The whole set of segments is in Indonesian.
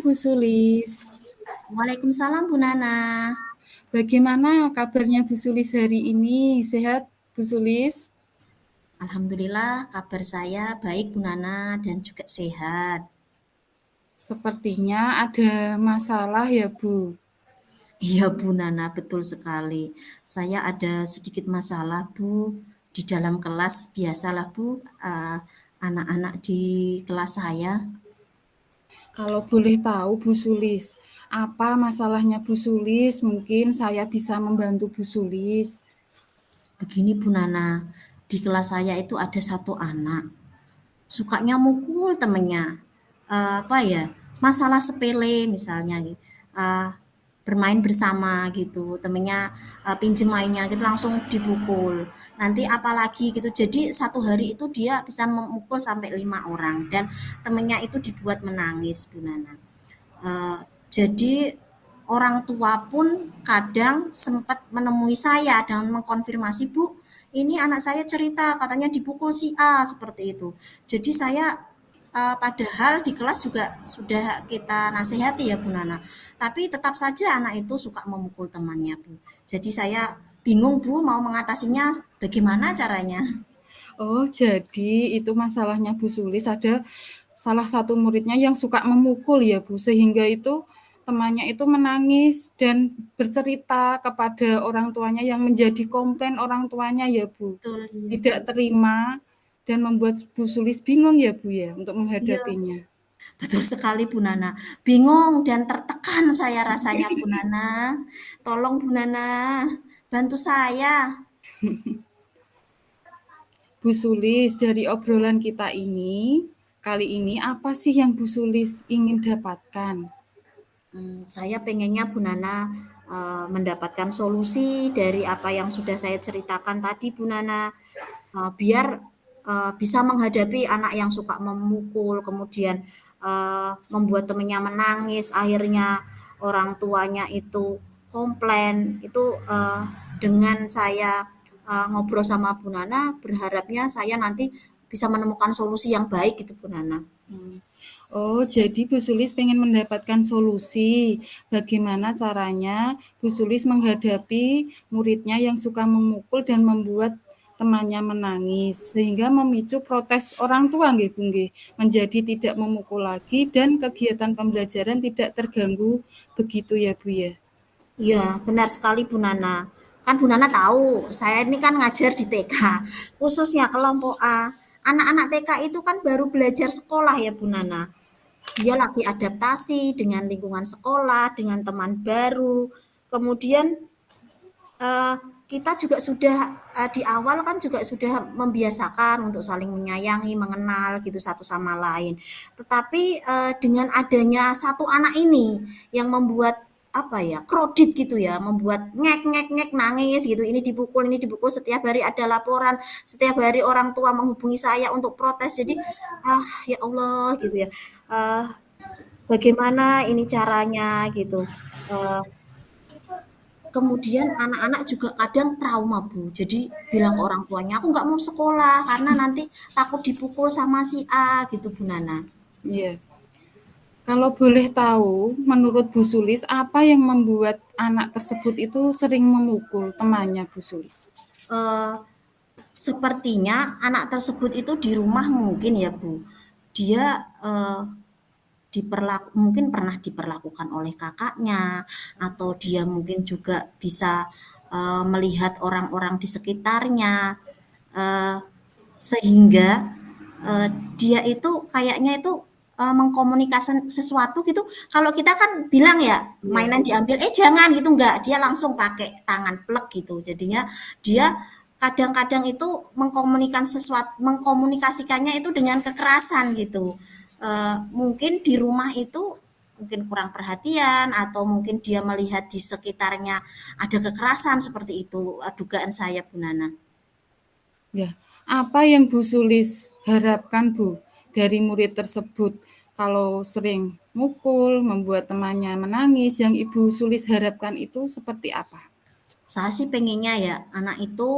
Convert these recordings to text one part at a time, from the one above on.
Bu Sulis. Waalaikumsalam Bu Nana. Bagaimana kabarnya Bu Sulis hari ini? Sehat Bu Sulis? Alhamdulillah kabar saya baik Bu Nana dan juga sehat. Sepertinya ada masalah ya Bu. Iya Bu Nana, betul sekali. Saya ada sedikit masalah Bu di dalam kelas. Biasalah Bu, anak-anak di kelas saya. Kalau boleh tahu Bu Sulis, apa masalahnya Bu Sulis? Mungkin saya bisa membantu Bu Sulis. Begini Bu Nana, di kelas saya itu ada satu anak. Sukanya mukul temennya. Apa ya, masalah sepele misalnya, eee, bermain bersama gitu, temennya, pinjem mainnya gitu langsung dipukul. Nanti apalagi gitu, jadi satu hari itu dia bisa memukul sampai 5 orang dan temennya itu dibuat menangis Bu Nana. Eee, jadi orang tua pun kadang sempat menemui saya dan mengkonfirmasi, "Bu, ini anak saya cerita katanya dipukul si A," seperti itu. Jadi saya, padahal di kelas juga sudah kita nasihati ya Bu Nana, tapi tetap saja anak itu suka memukul temannya Bu. Jadi saya bingung Bu mau mengatasinya bagaimana caranya? Oh, jadi itu masalahnya Bu Sulis ada salah satu muridnya yang suka memukul ya Bu, sehingga itu temannya itu menangis dan bercerita kepada orang tuanya yang menjadi komplain orang tuanya ya Bu. Betul, iya Bu. Tidak terima dan membuat Bu Sulis bingung ya Bu ya untuk Iya. menghadapinya. Betul sekali Bu Nana. Bingung dan tertekan saya rasanya Bu Nana. Tolong Bu Nana, bantu saya. Bu Sulis, dari obrolan kita ini, kali ini apa sih yang Bu Sulis ingin dapatkan? Saya pengennya Bu Nana mendapatkan solusi dari apa yang sudah saya ceritakan tadi Bu Nana. Biar bisa menghadapi anak yang suka memukul, kemudian membuat temannya menangis, akhirnya orang tuanya itu komplain. Itu dengan saya ngobrol sama Bu Nana, berharapnya saya nanti bisa menemukan solusi yang baik gitu Bu Nana. Oh, jadi Bu Sulis pengen mendapatkan solusi. Bagaimana caranya Bu Sulis menghadapi muridnya yang suka memukul dan membuat temannya menangis, sehingga memicu protes orang tua nggih Bu nggih, menjadi tidak memukul lagi dan kegiatan pembelajaran tidak terganggu begitu ya Bu ya? Iya, benar sekali Bu Nana. Kan Bu Nana tahu, saya ini kan ngajar di TK, khususnya kelompok A. Anak-anak TK itu kan baru belajar sekolah ya Bu Nana. Dia lagi adaptasi dengan lingkungan sekolah, dengan teman baru. Kemudian eh, kita juga sudah di awal kan juga sudah membiasakan untuk saling menyayangi, mengenal gitu satu sama lain. Tetapi dengan adanya satu anak ini yang membuat apa ya krodit gitu ya, membuat ngek ngek ngek nangis gitu, ini dipukul, setiap hari ada laporan, setiap hari orang tua menghubungi saya untuk protes. Jadi ya Allah gitu ya. Eh, Bagaimana ini caranya gitu. Eh, Kemudian anak-anak juga kadang trauma Bu, jadi bilang ke orang tuanya, "Aku nggak mau sekolah karena nanti takut dipukul sama si A," gitu Bu Nana. Iya. Kalau boleh tahu, menurut Bu Sulis, apa yang membuat anak tersebut itu sering memukul temannya Bu Sulis? Eee, Sepertinya anak tersebut itu di rumah mungkin ya Bu, dia, mungkin pernah diperlakukan oleh kakaknya, atau dia mungkin juga bisa, melihat orang-orang di sekitarnya, eee sehingga dia itu kayaknya itu mengkomunikasikan sesuatu gitu. Kalau kita kan bilang ya Iya. mainan diambil, jangan gitu enggak, dia langsung pakai tangan plek gitu. Jadinya dia kadang-kadang itu mengkomunikasikannya itu dengan kekerasan gitu. Mungkin di rumah itu mungkin kurang perhatian atau mungkin dia melihat di sekitarnya ada kekerasan seperti itu, dugaan saya Bu Nana. Ya, apa yang Bu Sulis harapkan Bu dari murid tersebut? Kalau sering mukul, membuat temannya menangis, yang Ibu Sulis harapkan itu seperti apa? Saya sih pengennya ya anak itu,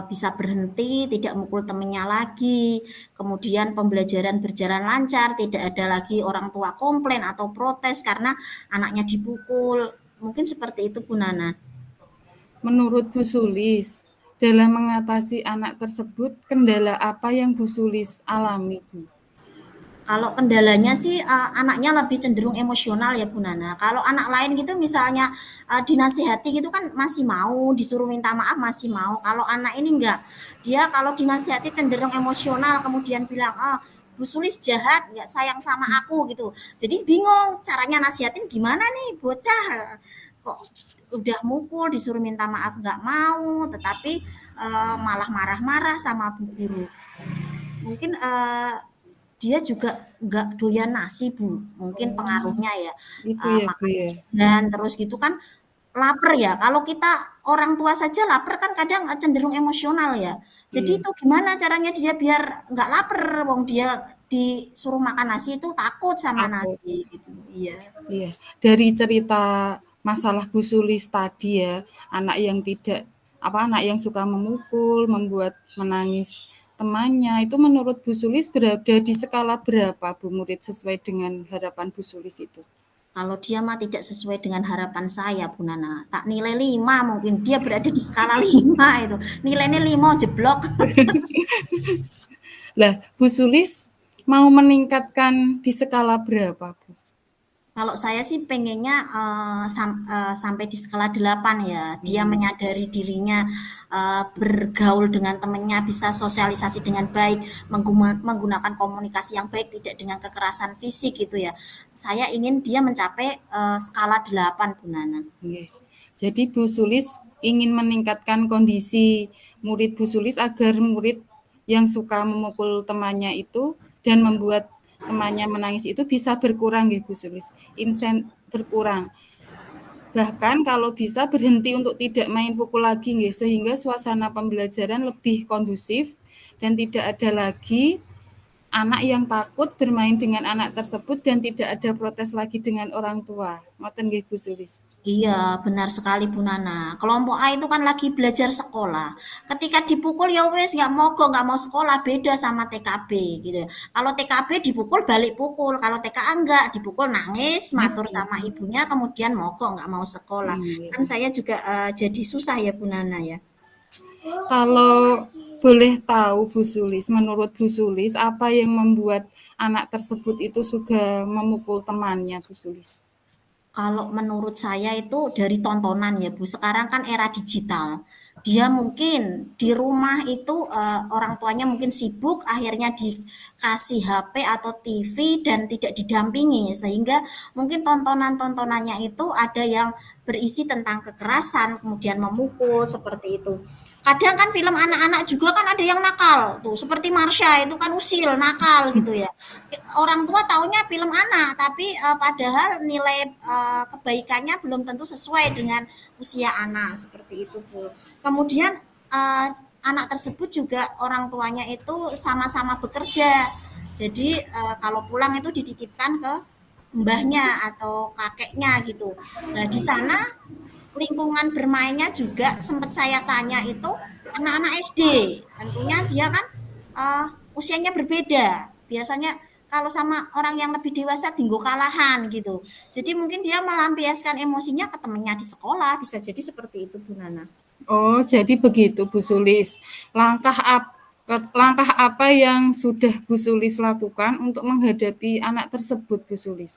bisa berhenti, tidak mukul temennya lagi, kemudian pembelajaran berjalan lancar, tidak ada lagi orang tua komplain atau protes karena anaknya dipukul. Mungkin seperti itu, Bu Nana. Menurut Bu Sulis, dalam mengatasi anak tersebut, kendala apa yang Bu Sulis alami, Bu? Kalau kendalanya sih, anaknya lebih cenderung emosional ya, Bu Nana. Kalau anak lain gitu misalnya, dinasihati gitu kan masih mau, disuruh minta maaf masih mau. Kalau anak ini enggak, dia kalau dinasihati cenderung emosional, kemudian bilang, "Ah, Bu Sulis jahat, nggak sayang sama aku," gitu. Jadi bingung caranya nasihatin gimana nih, bocah kok udah mukul, disuruh minta maaf nggak mau, tetapi, malah marah-marah sama bu guru. Mungkin, dia juga nggak doyan nasi, Bu, mungkin Oh, pengaruhnya ya, gitu ya, Bu makan ya? jajan terus gitu kan laper ya, kalau kita orang tua saja laper kan kadang, cenderung emosional ya. Jadi Iya, itu gimana caranya dia biar nggak laper, wong dia disuruh makan nasi itu takut sama aku. nasi gitu, iya. Iya, dari cerita masalah Bu Sulis tadi ya, anak yang tidak anak yang suka memukul, membuat menangis temannya, itu menurut Bu Sulis berada di skala berapa Bu murid sesuai dengan harapan Bu Sulis itu? Kalau dia mah tidak sesuai dengan harapan saya, Bu Nana, tak nilai 5 mungkin, dia berada di skala 5 itu, nilainya 5 jeblok. Lah, Bu Sulis mau meningkatkan di skala berapa, Bu? Kalau saya sih pengennya, sampai di skala 8 ya. Dia Hmm, menyadari dirinya, bergaul dengan temannya, bisa sosialisasi dengan baik, menggunakan komunikasi yang baik, tidak dengan kekerasan fisik gitu ya. Saya ingin dia mencapai, skala 8 Bu Nana. nggih. Jadi Bu Sulis ingin meningkatkan kondisi murid Bu Sulis agar murid yang suka memukul temannya itu dan membuat temannya menangis itu bisa berkurang nggih Bu Sulis. Berkurang. Bahkan kalau bisa berhenti untuk tidak main pukul lagi nggih sehingga suasana pembelajaran lebih kondusif dan tidak ada lagi anak yang takut bermain dengan anak tersebut dan tidak ada protes lagi dengan orang tua. Ngoten nggih Bu Sulis. Iya, benar sekali Bu Nana. Kelompok A itu kan lagi belajar sekolah. Ketika dipukul ya wes nggak mogok, nggak mau sekolah, beda sama TKB gitu ya. Kalau TKB dipukul balik pukul, kalau TKA enggak dipukul nangis, matur sama Ngerti. ibunya, kemudian mogok nggak mau sekolah. Kan Iya. saya juga jadi susah ya Bu Nana ya. Kalau boleh tahu Bu Sulis, menurut Bu Sulis, apa yang membuat anak tersebut itu suka memukul temannya, Bu Sulis? Kalau menurut saya itu dari tontonan ya Bu, sekarang kan era digital. Dia mungkin di rumah itu, orang tuanya mungkin sibuk, akhirnya dikasih HP atau TV dan tidak didampingi, sehingga mungkin tontonan-tontonannya itu ada yang berisi tentang kekerasan, kemudian memukul, seperti itu. Kadang kan film anak-anak juga kan ada yang nakal tuh, seperti Marsha itu kan usil, nakal gitu ya. Orang tua taunya film anak, tapi padahal nilai kebaikannya belum tentu sesuai dengan usia anak seperti itu Bu. Kemudian anak tersebut juga orang tuanya itu sama-sama bekerja. Jadi kalau pulang itu dititipkan ke mbahnya atau kakeknya gitu. Nah di sana lingkungan bermainnya juga sempat saya tanya itu anak-anak SD. Tentunya dia kan usianya berbeda. Biasanya kalau sama orang yang lebih dewasa tinggal kalahan gitu. Jadi mungkin dia melampiaskan emosinya ke temennya di sekolah, bisa jadi seperti itu Bu Nana. Oh, jadi begitu Bu Sulis. Langkah ap- langkah apa yang sudah Bu Sulis lakukan untuk menghadapi anak tersebut, Bu Sulis?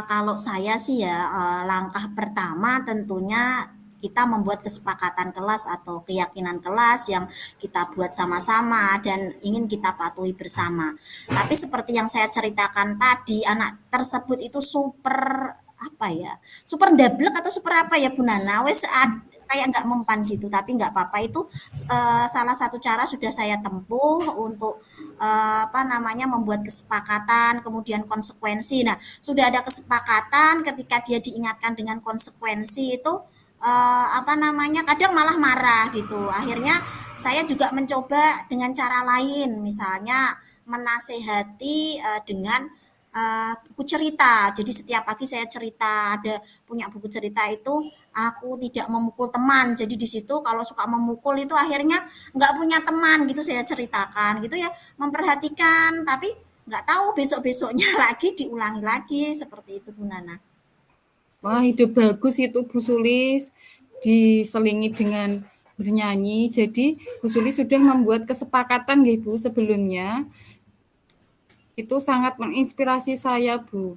Kalau saya sih ya, langkah pertama tentunya kita membuat kesepakatan kelas atau keyakinan kelas yang kita buat sama-sama dan ingin kita patuhi bersama. Tapi seperti yang saya ceritakan tadi, anak tersebut itu super apa ya, super ndablek atau super apa ya Bu Nana, wes kayak nggak mempan gitu. Tapi nggak apa-apa itu, salah satu cara sudah saya tempuh untuk apa namanya membuat kesepakatan, kemudian konsekuensi. Nah, sudah ada kesepakatan ketika dia diingatkan dengan konsekuensi itu apa namanya kadang malah marah gitu. Akhirnya saya juga mencoba dengan cara lain, misalnya menasehati dengan buku cerita. Jadi setiap pagi saya cerita, ada punya buku cerita itu aku tidak memukul teman. Jadi di situ kalau suka memukul itu akhirnya nggak punya teman gitu saya ceritakan gitu ya, memperhatikan tapi nggak tahu besok-besoknya lagi diulangi lagi seperti itu Bu Nana. Wah, ide bagus itu Bu Sulis, diselingi dengan bernyanyi. Jadi Bu Sulis sudah membuat kesepakatan nggih Bu sebelumnya. Itu sangat menginspirasi saya Bu.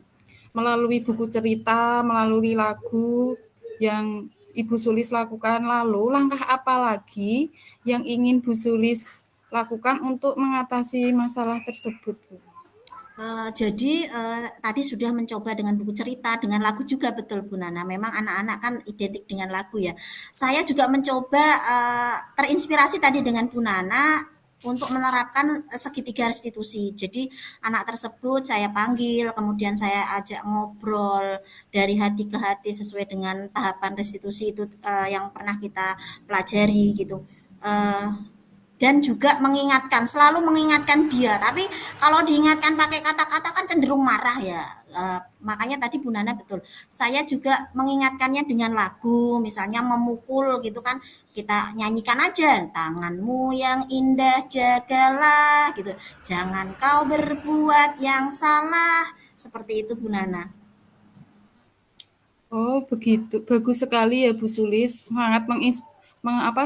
Melalui buku cerita, melalui lagu yang Ibu Sulis lakukan. Lalu langkah apa lagi yang ingin Bu Sulis lakukan untuk mengatasi masalah tersebut Bu? Jadi, tadi sudah mencoba dengan buku cerita, dengan lagu juga betul Bu Nana, memang anak-anak kan identik dengan lagu ya. Saya juga mencoba, terinspirasi tadi dengan Bu Nana untuk menerapkan, segitiga restitusi. Jadi anak tersebut saya panggil, kemudian saya ajak ngobrol dari hati ke hati sesuai dengan tahapan restitusi itu, yang pernah kita pelajari gitu. Eee dan juga mengingatkan, selalu mengingatkan dia. Tapi kalau diingatkan pakai kata-kata kan cenderung marah ya. Makanya tadi Bu Nana betul. Saya juga mengingatkannya dengan lagu, misalnya memukul gitu kan. Kita nyanyikan aja, tanganmu yang indah jagalah gitu. Jangan kau berbuat yang salah. Seperti itu Bu Nana. Oh, begitu. Bagus sekali ya Bu Sulis. Sangat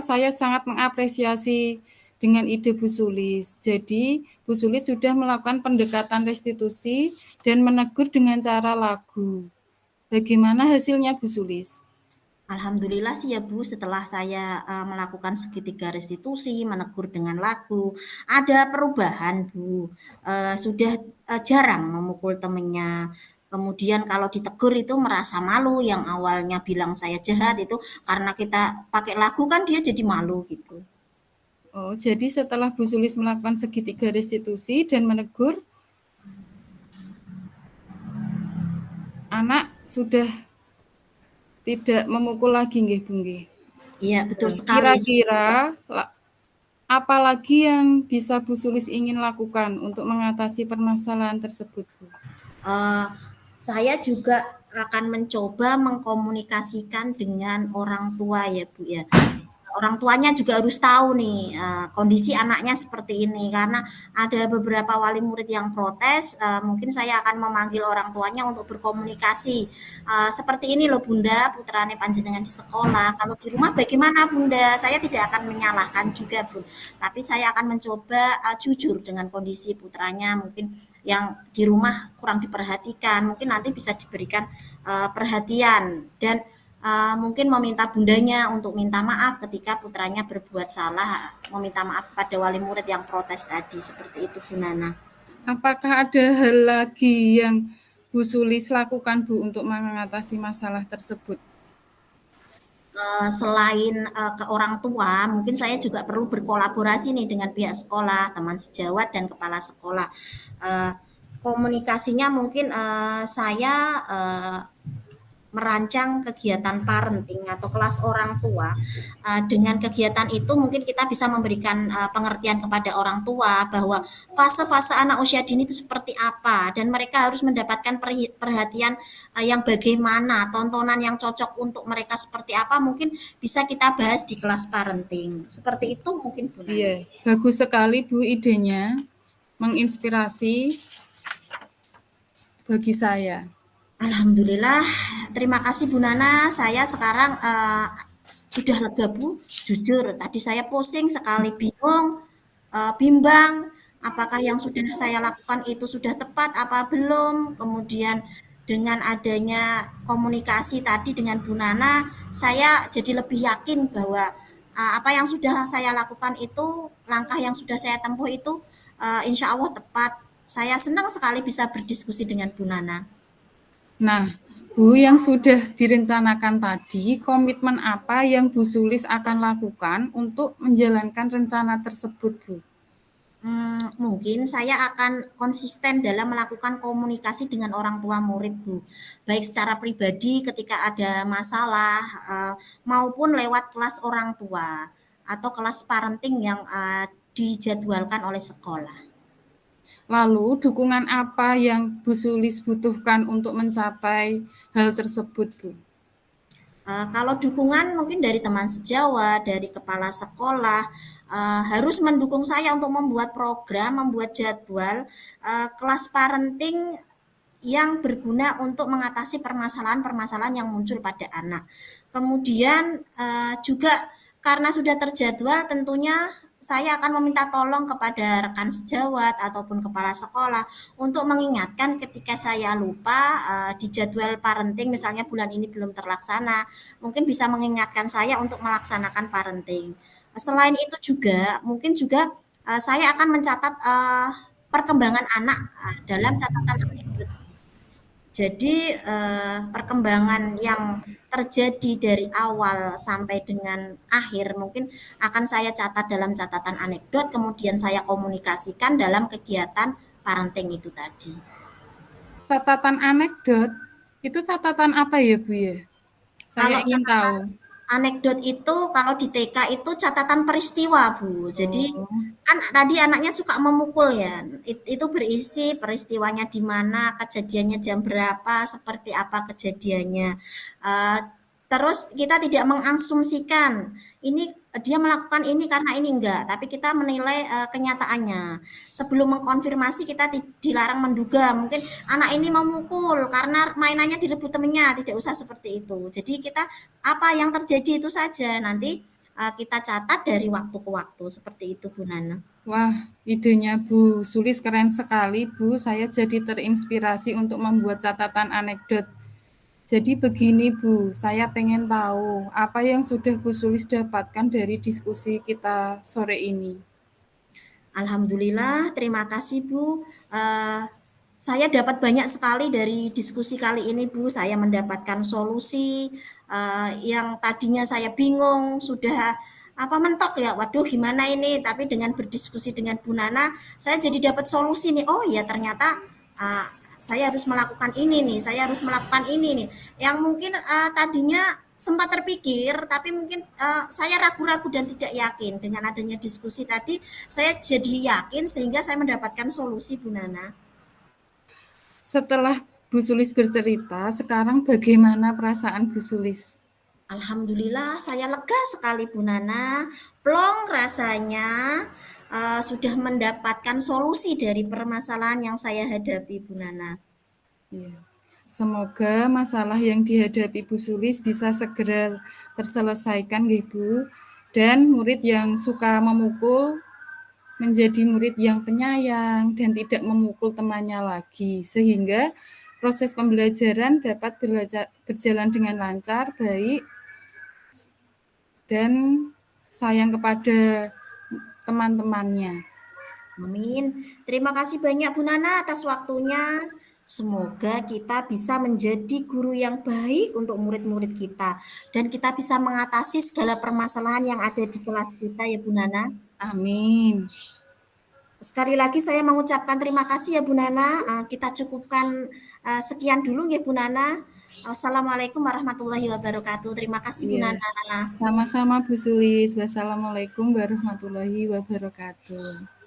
saya sangat mengapresiasi dengan ide Bu Sulis. Jadi, Bu Sulis sudah melakukan pendekatan restitusi dan menegur dengan cara lagu. Bagaimana hasilnya Bu Sulis? Alhamdulillah sih ya Bu, setelah saya melakukan segitiga restitusi, menegur dengan lagu, ada perubahan Bu. Sudah jarang memukul temennya. Kemudian kalau ditegur itu merasa malu, yang awalnya bilang saya jahat itu karena kita pakai lagu kan dia jadi malu gitu. Oh, jadi setelah Bu Sulis melakukan segitiga restitusi dan menegur, anak sudah tidak memukul lagi nggih Bu nggih. Iya betul Nah, sekali. kira-kira apalagi yang bisa Bu Sulis ingin lakukan untuk mengatasi permasalahan tersebut, Bu? Eh, saya juga akan mencoba mengkomunikasikan dengan orang tua ya Bu ya. Orang tuanya juga harus tahu nih kondisi anaknya seperti ini karena ada beberapa wali murid yang protes. Mungkin saya akan memanggil orang tuanya untuk berkomunikasi. Seperti ini loh Bunda, putrane panjenengan di sekolah. Kalau di rumah bagaimana Bunda? Saya tidak akan menyalahkan juga Bun, tapi saya akan mencoba jujur dengan kondisi putranya mungkin yang di rumah kurang diperhatikan. Mungkin nanti bisa diberikan perhatian dan mungkin meminta bundanya untuk minta maaf ketika putranya berbuat salah, meminta maaf pada wali murid yang protes tadi, seperti itu Bu Nana. Apakah ada hal lagi yang Bu Sulis lakukan, Bu, untuk mengatasi masalah tersebut? Selain ke orang tua, mungkin saya juga perlu berkolaborasi nih dengan pihak sekolah, teman sejawat dan kepala sekolah. Eh, Komunikasinya mungkin saya merancang kegiatan parenting atau kelas orang tua. Dengan kegiatan itu mungkin kita bisa memberikan pengertian kepada orang tua bahwa fase-fase anak usia dini itu seperti apa dan mereka harus mendapatkan perhatian yang bagaimana, tontonan yang cocok untuk mereka seperti apa mungkin bisa kita bahas di kelas parenting. Seperti itu mungkin Bu Nana. Iya, bagus sekali Bu idenya, menginspirasi bagi saya. Alhamdulillah, terima kasih Bu Nana. Saya sekarang sudah lega Bu. Jujur, tadi saya pusing sekali, bingung, bimbang. Apakah yang sudah saya lakukan itu sudah tepat apa belum? Kemudian dengan adanya komunikasi tadi dengan Bu Nana, saya jadi lebih yakin bahwa apa yang sudah saya lakukan itu, langkah yang sudah saya tempuh itu, insya Allah tepat. Saya senang sekali bisa berdiskusi dengan Bu Nana. Nah, Bu, yang sudah direncanakan tadi, komitmen apa yang Bu Sulis akan lakukan untuk menjalankan rencana tersebut, Bu? Mungkin saya akan konsisten dalam melakukan komunikasi dengan orang tua murid, Bu. Baik secara pribadi ketika ada masalah, maupun lewat kelas orang tua atau kelas parenting yang dijadwalkan oleh sekolah. Lalu, dukungan apa yang Bu Sulis butuhkan untuk mencapai hal tersebut, Bu? Kalau dukungan mungkin dari teman sejawat, dari kepala sekolah, harus mendukung saya untuk membuat program, membuat jadwal, kelas parenting yang berguna untuk mengatasi permasalahan-permasalahan yang muncul pada anak. Kemudian juga karena sudah terjadwal tentunya saya akan meminta tolong kepada rekan sejawat ataupun kepala sekolah untuk mengingatkan ketika saya lupa di jadwal parenting misalnya bulan ini belum terlaksana, mungkin bisa mengingatkan saya untuk melaksanakan parenting. Selain itu juga mungkin juga saya akan mencatat perkembangan anak dalam catatan anekdot. Jadi, perkembangan yang terjadi dari awal sampai dengan akhir mungkin akan saya catat dalam catatan anekdot, kemudian saya komunikasikan dalam kegiatan parenting itu tadi. Catatan anekdot, itu catatan apa ya, Bu, ya? Saya Kalau ingin tahu. anekdot itu kalau di TK itu catatan peristiwa, Bu. Jadi Oh, kan tadi anaknya suka memukul ya. Itu berisi peristiwanya di mana, kejadiannya jam berapa, seperti apa kejadiannya. Eh, Terus kita tidak mengasumsikan ini dia melakukan ini karena ini enggak, tapi kita menilai kenyataannya. Sebelum mengkonfirmasi kita dilarang menduga mungkin anak ini memukul karena mainannya direbut temennya, tidak usah seperti itu. Jadi kita apa yang terjadi itu saja nanti kita catat dari waktu ke waktu seperti itu Bu Nana. wah, idenya Bu Sulis keren sekali, Bu. Saya jadi terinspirasi untuk membuat catatan anekdot. Jadi begini, Bu, saya pengen tahu apa yang sudah Bu Sulis dapatkan dari diskusi kita sore ini. Alhamdulillah, terima kasih Bu. Saya dapat banyak sekali dari diskusi kali ini Bu. Saya mendapatkan solusi yang tadinya saya bingung, sudah apa mentok ya. Waduh, gimana ini? Tapi dengan berdiskusi dengan Bu Nana, saya jadi dapat solusi nih. Oh ya, ternyata uh, saya harus melakukan ini nih, saya harus melakukan ini nih. Yang mungkin tadinya sempat terpikir, tapi mungkin saya ragu-ragu dan tidak yakin. Dengan adanya diskusi tadi, saya jadi yakin sehingga saya mendapatkan solusi, Bu Nana. Setelah Bu Sulis bercerita, sekarang bagaimana perasaan Bu Sulis? Alhamdulillah, saya lega sekali, Bu Nana. Plong rasanya sudah mendapatkan solusi dari permasalahan yang saya hadapi, Bu Nana. Ya. Semoga masalah yang dihadapi Bu Sulis bisa segera terselesaikan, Bu. Dan murid yang suka memukul menjadi murid yang penyayang dan tidak memukul temannya lagi, sehingga proses pembelajaran dapat berjalan dengan lancar, baik, dan sayang kepada teman-temannya. Amin. Terima kasih banyak Bu Nana atas waktunya. Semoga kita bisa menjadi guru yang baik untuk murid-murid kita dan kita bisa mengatasi segala permasalahan yang ada di kelas kita ya Bu Nana. Amin. Sekali lagi saya mengucapkan terima kasih ya Bu Nana. Kita cukupkan sekian dulu ya Bu Nana. Assalamualaikum warahmatullahi wabarakatuh. Terima kasih Bu Iya. Nana. Sama-sama Bu Sulis. Wassalamualaikum warahmatullahi wabarakatuh.